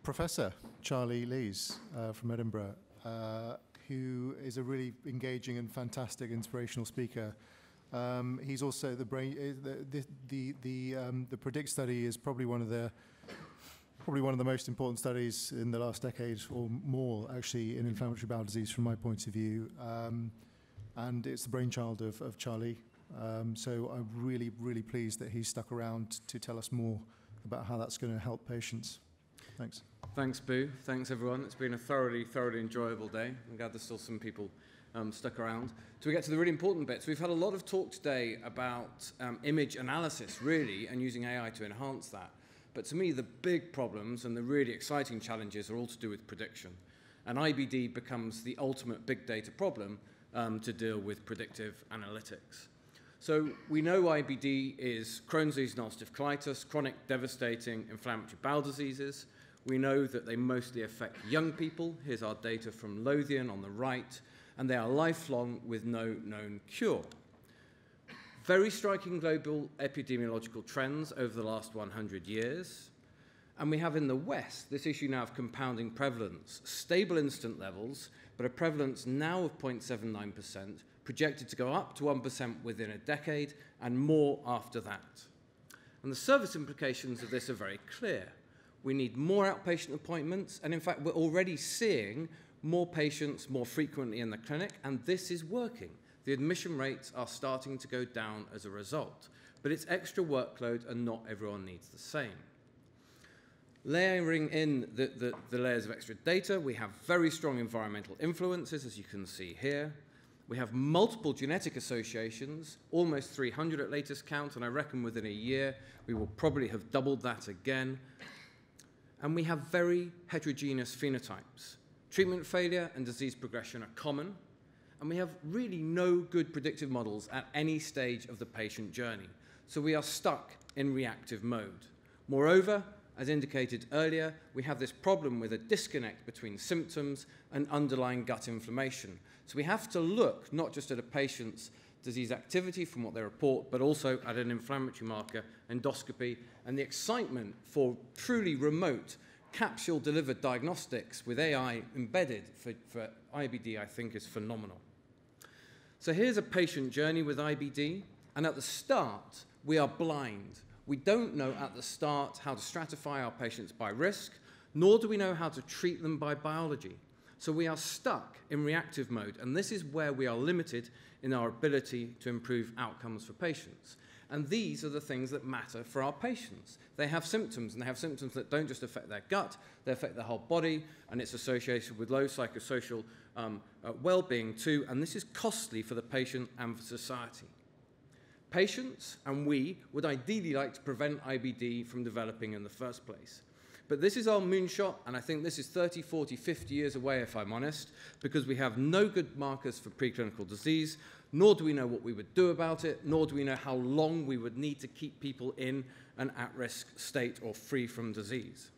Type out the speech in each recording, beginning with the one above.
Professor Charlie Lees from Edinburgh, who is a really engaging and fantastic, inspirational speaker. He's also the PREdiCCt study is probably one of the most important studies in the last decade or more, actually, in inflammatory bowel disease from my point of view. And it's the brainchild of Charlie. So I'm really, really pleased that he's stuck around to tell us more about how that's going to help patients. Thanks. Thanks, Boo. Thanks, everyone. It's been a thoroughly enjoyable day. I'm glad there's still some people stuck around. So we get to the really important bits. We've had a lot of talk today about image analysis, really, and using AI to enhance that. But to me, the big problems and the really exciting challenges are all to do with prediction. And IBD becomes the ultimate big data problem to deal with predictive analytics. So we know IBD is Crohn's disease and ulcerative colitis, chronic, devastating inflammatory bowel diseases. We know that they mostly affect young people. Here's our data from Lothian on the right, and they are lifelong with no known cure. Very striking global epidemiological trends over the last 100 years. And we have in the West this issue now of compounding prevalence, stable incidence levels, but a prevalence now of 0.79%, projected to go up to 1% within a decade, and more after that. And the service implications of this are very clear. We need more outpatient appointments, and in fact, we're already seeing more patients more frequently in the clinic, and this is working. The admission rates are starting to go down as a result, but it's extra workload, and not everyone needs the same. Layering in the layers of extra data, we have very strong environmental influences, as you can see here. We have multiple genetic associations, almost 300 at latest count, and I reckon within a year we will probably have doubled that again. And we have very heterogeneous phenotypes. Treatment failure and disease progression are common, and we have really no good predictive models at any stage of the patient journey. So we are stuck in reactive mode. Moreover, as indicated earlier, we have this problem with a disconnect between symptoms and underlying gut inflammation. So we have to look not just at a patient's disease activity from what they report, but also at an inflammatory marker, endoscopy, and the excitement for truly remote capsule-delivered diagnostics with AI embedded for IBD, I think, is phenomenal. So here's a patient journey with IBD, and at the start, we are blind. We don't know at the start how to stratify our patients by risk, nor do we know how to treat them by biology. So we are stuck in reactive mode, and this is where we are limited in our ability to improve outcomes for patients. And these are the things that matter for our patients. They have symptoms, and they have symptoms that don't just affect their gut, they affect their whole body, and it's associated with low psychosocial well-being too, and this is costly for the patient and for society. Patients and we would ideally like to prevent IBD from developing in the first place. But this is our moonshot, and I think this is 30, 40, 50 years away, if I'm honest, because we have no good markers for preclinical disease, nor do we know what we would do about it, nor do we know how long we would need to keep people in an at-risk state or free from disease.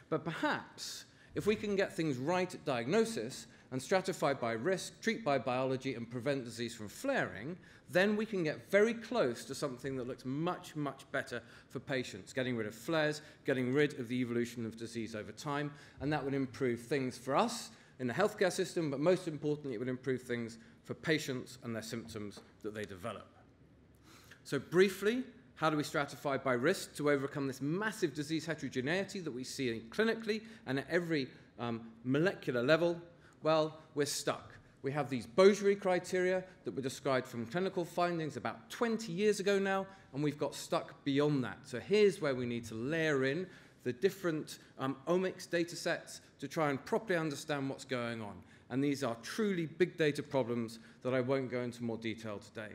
But perhaps, if we can get things right at diagnosis and stratify by risk, treat by biology, and prevent disease from flaring, then we can get very close to something that looks much, much better for patients, getting rid of flares, getting rid of the evolution of disease over time, and that would improve things for us in the healthcare system, but most importantly, it would improve things for patients and their symptoms that they develop. So briefly, how do we stratify by risk to overcome this massive disease heterogeneity that we see clinically and at every molecular level? Well, we're stuck. We have these Beaugery criteria that were described from clinical findings about 20 years ago now, and we've got stuck beyond that. So here's where we need to layer in the different omics data sets to try and properly understand what's going on. And these are truly big data problems that I won't go into more detail today.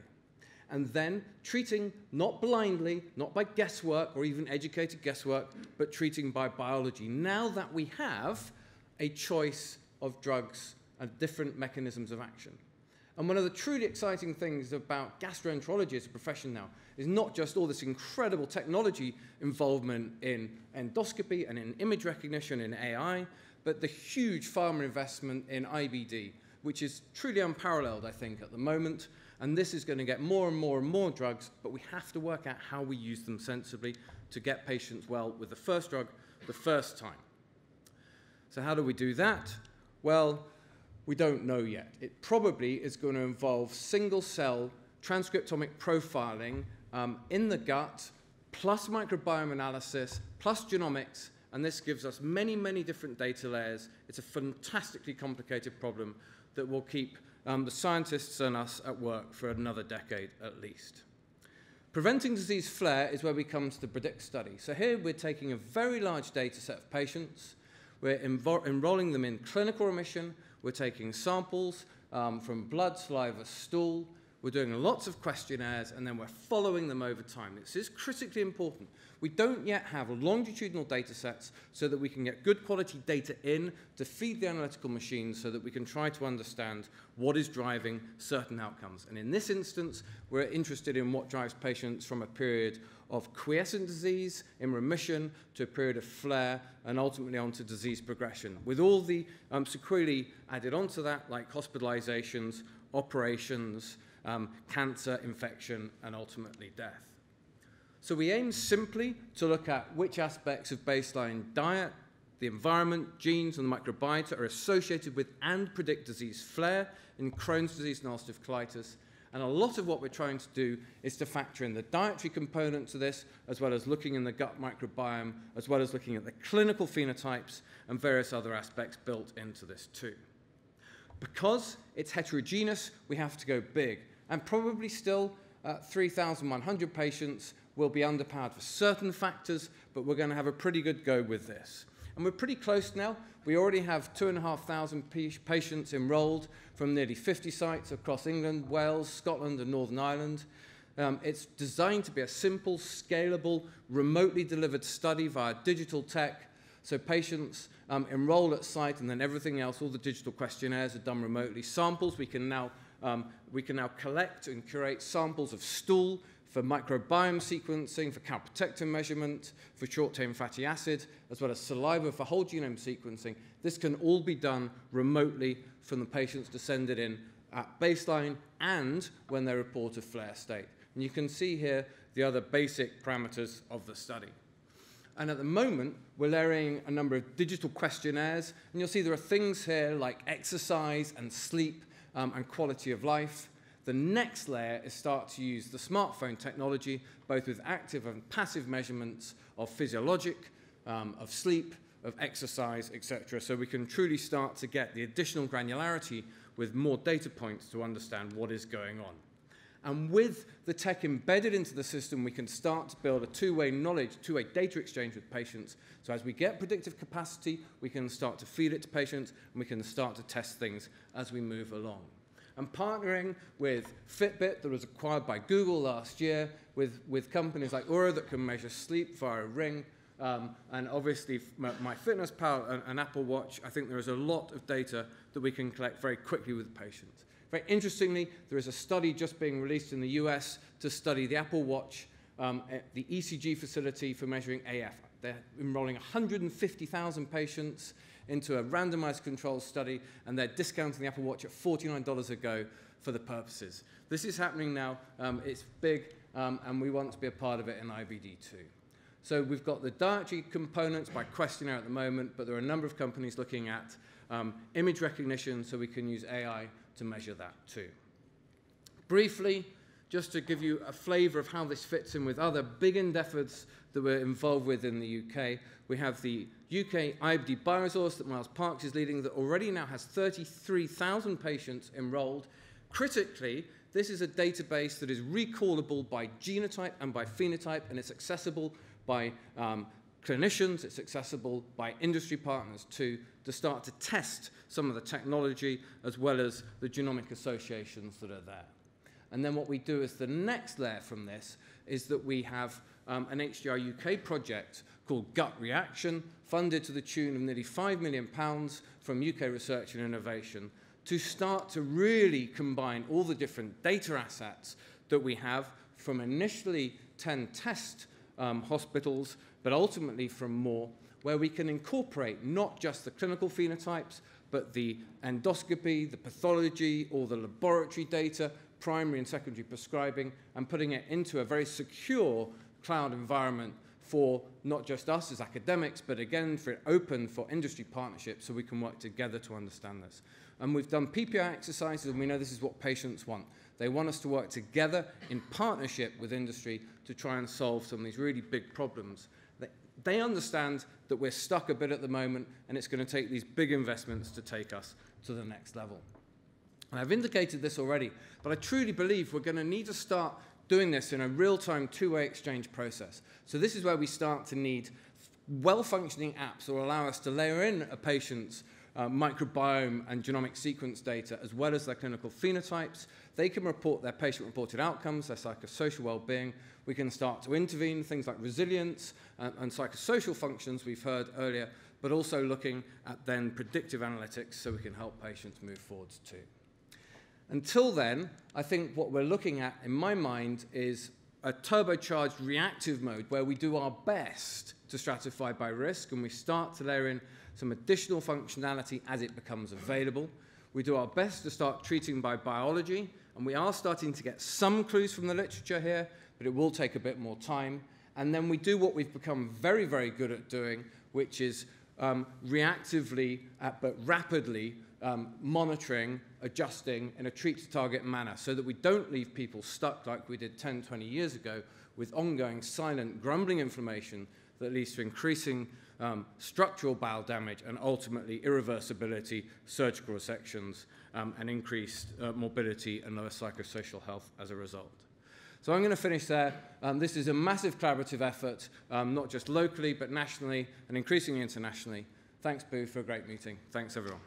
And then treating not blindly, not by guesswork or even educated guesswork, but treating by biology. Now that we have a choice of drugs and different mechanisms of action. And one of the truly exciting things about gastroenterology as a profession now is not just all this incredible technology involvement in endoscopy and in image recognition in AI, but the huge pharma investment in IBD, which is truly unparalleled, I think, at the moment. And this is going to get more and more and more drugs, but we have to work out how we use them sensibly to get patients well with the first drug the first time. So how do we do that? Well, we don't know yet. It probably is going to involve single-cell transcriptomic profiling in the gut, plus microbiome analysis, plus genomics, and this gives us many, many different data layers. It's a fantastically complicated problem that will keep the scientists and us at work for another decade at least. Preventing disease flare is where we come to the PREdiCCt study. So here we're taking a very large data set of patients. We're enrolling them in clinical remission. We're taking samples from blood, saliva, stool. We're doing lots of questionnaires, and then we're following them over time. This is critically important. We don't yet have longitudinal data sets so that we can get good quality data in to feed the analytical machines so that we can try to understand what is driving certain outcomes. And in this instance, we're interested in what drives patients from a period of quiescent disease in remission to a period of flare and ultimately onto disease progression, with all the sequelae added onto that, like hospitalizations, operations, cancer, infection, and ultimately death. So we aim simply to look at which aspects of baseline diet, the environment, genes, and the microbiota are associated with and predict disease flare in Crohn's disease and ulcerative colitis. And a lot of what we're trying to do is to factor in the dietary component to this, as well as looking in the gut microbiome, as well as looking at the clinical phenotypes and various other aspects built into this too. Because it's heterogeneous, we have to go big. And probably still 3,100 patients will be underpowered for certain factors, but we're going to have a pretty good go with this. And we're pretty close now. We already have 2,500 patients enrolled from nearly 50 sites across England, Wales, Scotland, and Northern Ireland. It's designed to be a simple, scalable, remotely delivered study via digital tech. So patients enroll at site, and then everything else, all the digital questionnaires are done remotely. Samples, we can now collect and curate samples of stool for microbiome sequencing, for calprotectin measurement, for short-chain fatty acid, as well as saliva for whole genome sequencing. This can all be done remotely from the patients descended in at baseline and when they report a flare state. And you can see here the other basic parameters of the study. And at the moment, we're layering a number of digital questionnaires, and you'll see there are things here like exercise and sleep and quality of life. The next layer is start to use the smartphone technology, both with active and passive measurements of physiologic, of sleep, of exercise, etc. So we can truly start to get the additional granularity with more data points to understand what is going on. And with the tech embedded into the system, we can start to build a two-way knowledge, two-way data exchange with patients. So as we get predictive capacity, we can start to feed it to patients, and we can start to test things as we move along. And partnering with Fitbit, that was acquired by Google last year, with companies like Oura that can measure sleep via a ring, and obviously MyFitnessPal and Apple Watch, I think there is a lot of data that we can collect very quickly with patients. Very interestingly, there is a study just being released in the US to study the Apple Watch at the ECG facility for measuring AF. They're enrolling 150,000 patients into a randomized controlled study, and they're discounting the Apple Watch at $49 a go for the purposes. This is happening now. It's big, and we want to be a part of it in IBD too. So we've got the dietary components by questionnaire at the moment, but there are a number of companies looking at image recognition, so we can use AI to measure that too. Briefly, just to give you a flavor of how this fits in with other big endeavors that we're involved with in the UK, we have the UK IBD Bioresource that Miles Parks is leading that already now has 33,000 patients enrolled. Critically, this is a database that is recallable by genotype and by phenotype, and it's accessible by clinicians, it's accessible by industry partners too, to start to test some of the technology as well as the genomic associations that are there. And then what we do as the next layer from this is that we have an HDR UK project called Gut Reaction, funded to the tune of nearly £5 million from UK Research and Innovation, to start to really combine all the different data assets that we have from initially 10 test hospitals, but ultimately from more, where we can incorporate not just the clinical phenotypes, but the endoscopy, the pathology, all the laboratory data, primary and secondary prescribing, and putting it into a very secure cloud environment for not just us as academics, but again, for open for industry partnerships so we can work together to understand this. And we've done PPI exercises, and we know this is what patients want. They want us to work together in partnership with industry to try and solve some of these really big problems. They understand that we're stuck a bit at the moment, and it's going to take these big investments to take us to the next level. And I've indicated this already, but I truly believe we're going to need to start doing this in a real-time two-way exchange process. So this is where we start to need well-functioning apps that will allow us to layer in a patient's microbiome and genomic sequence data, as well as their clinical phenotypes. They can report their patient-reported outcomes, their psychosocial well-being. We can start to intervene, things like resilience and psychosocial functions we've heard earlier, but also looking at then predictive analytics so we can help patients move forwards too. Until then, I think what we're looking at, in my mind, is a turbocharged reactive mode where we do our best to stratify by risk, and we start to layer in some additional functionality as it becomes available. We do our best to start treating by biology, and we are starting to get some clues from the literature here, but it will take a bit more time. And then we do what we've become very, very good at doing, which is reactively but rapidly monitoring, adjusting in a treat-to-target manner so that we don't leave people stuck like we did 10, 20 years ago with ongoing silent, grumbling inflammation that leads to increasing structural bowel damage and ultimately irreversibility, surgical resections, and increased morbidity and lower psychosocial health as a result. So I'm going to finish there. This is a massive collaborative effort, not just locally, but nationally and increasingly internationally. Thanks, Boo, for a great meeting. Thanks, everyone.